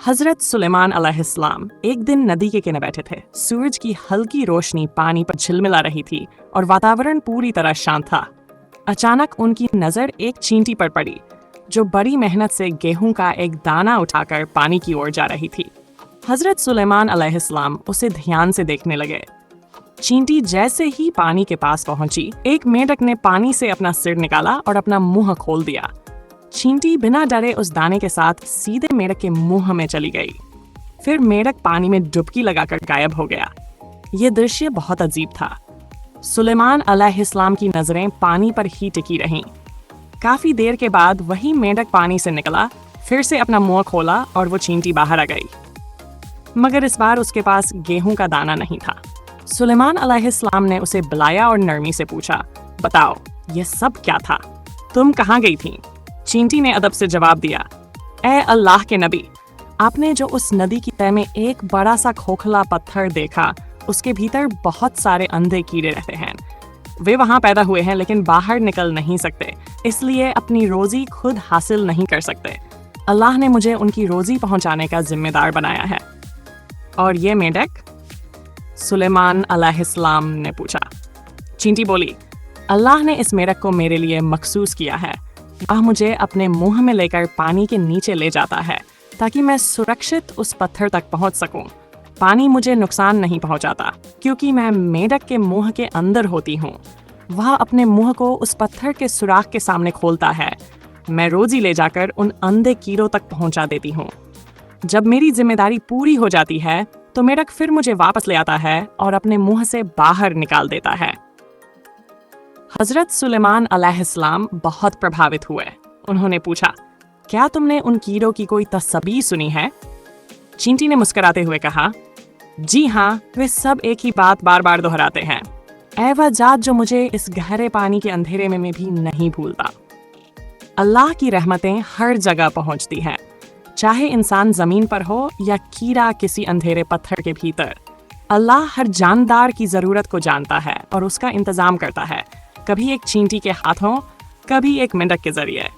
हजरत सुलेमान अलैहिस्सलाम एक दिन नदी के किनारे बैठे थे। सूरज की हल्की रोशनी पानी पर झिलमिला रही थी और वातावरण पूरी तरह शांत था। अचानक उनकी नजर एक चींटी पर पड़ी जो बड़ी मेहनत से गेहूं का एक दाना उठाकर पानी की ओर जा रही थी। हजरत सुलेमान अलैहिस्सलाम उसे ध्यान से देखने लगे। चींटी जैसे ही पानी के पास पहुंची, एक मेंढक ने पानी से अपना सिर निकाला और अपना मुंह खोल दिया। चींटी बिना डरे उस दाने के साथ सीधे मेंढक के मुंह में चली गई। फिर मेंढक पानी में डुबकी लगाकर गायब हो गया। यह दृश्य बहुत अजीब था। सुलेमान अलैहिस्सलाम की नजरें पानी पर ही टिकी रहीं। काफी देर के बाद वही मेंढक पानी से निकला, फिर से अपना मुंह खोला और वो चींटी बाहर आ गई। मगर इस बार उसके पास गेहूं का दाना नहीं था। सुलेमान अलैहिस्सलाम ने उसे बुलाया और नरमी से पूछा, बताओ ये सब क्या था? तुम कहाँ गई थी? चींटी ने अदब से जवाब दिया, ए अल्लाह के नबी, आपने जो उस नदी की तह में एक बड़ा सा खोखला पत्थर देखा, उसके भीतर बहुत सारे अंधे कीड़े रहते हैं। वे वहां पैदा हुए हैं लेकिन बाहर निकल नहीं सकते, इसलिए अपनी रोजी खुद हासिल नहीं कर सकते। अल्लाह ने मुझे उनकी रोजी पहुंचाने का जिम्मेदार बनाया है। और ये मेंढक? सुलेमान अलैहिस्सलाम ने पूछा। चींटी बोली, अल्लाह ने इस मेंढक को मेरे लिए मखसूस किया है। वह मुझे अपने मुंह में लेकर पानी के नीचे ले जाता है ताकि मैं सुरक्षित उस पत्थर तक पहुंच सकूं। पानी मुझे नुकसान नहीं पहुंचाता क्योंकि मैं मेंढक के मुंह के अंदर होती हूं। वह अपने मुंह को उस पत्थर के सुराख के सामने खोलता है। मैं रोजी ले जाकर उन अंधे कीड़ों तक पहुंचा देती हूं। जब मेरी जिम्मेदारी पूरी हो जाती है तो मेंढक फिर मुझे वापस ले आता है और अपने मुंह से बाहर निकाल देता है। हजरत सुलेमान अलैहिस्सलाम बहुत प्रभावित हुए। उन्होंने पूछा, क्या तुमने उन कीड़ों की कोई तस्बीह सुनी है? चींटी ने मुस्कुराते हुए कहा, जी हाँ, वे सब एक ही बात बार बार दोहराते हैं। ऐ वह जात जो मुझे इस गहरे पानी के अंधेरे में भी नहीं भूलता। अल्लाह की रहमतें हर जगह पहुंचती हैं, चाहे इंसान जमीन पर हो या कीड़ा किसी अंधेरे पत्थर के भीतर। अल्लाह हर जानदार की जरूरत को जानता है और उसका इंतजाम करता है, कभी एक चींटी के हाथों, कभी एक मेंढक के जरिए।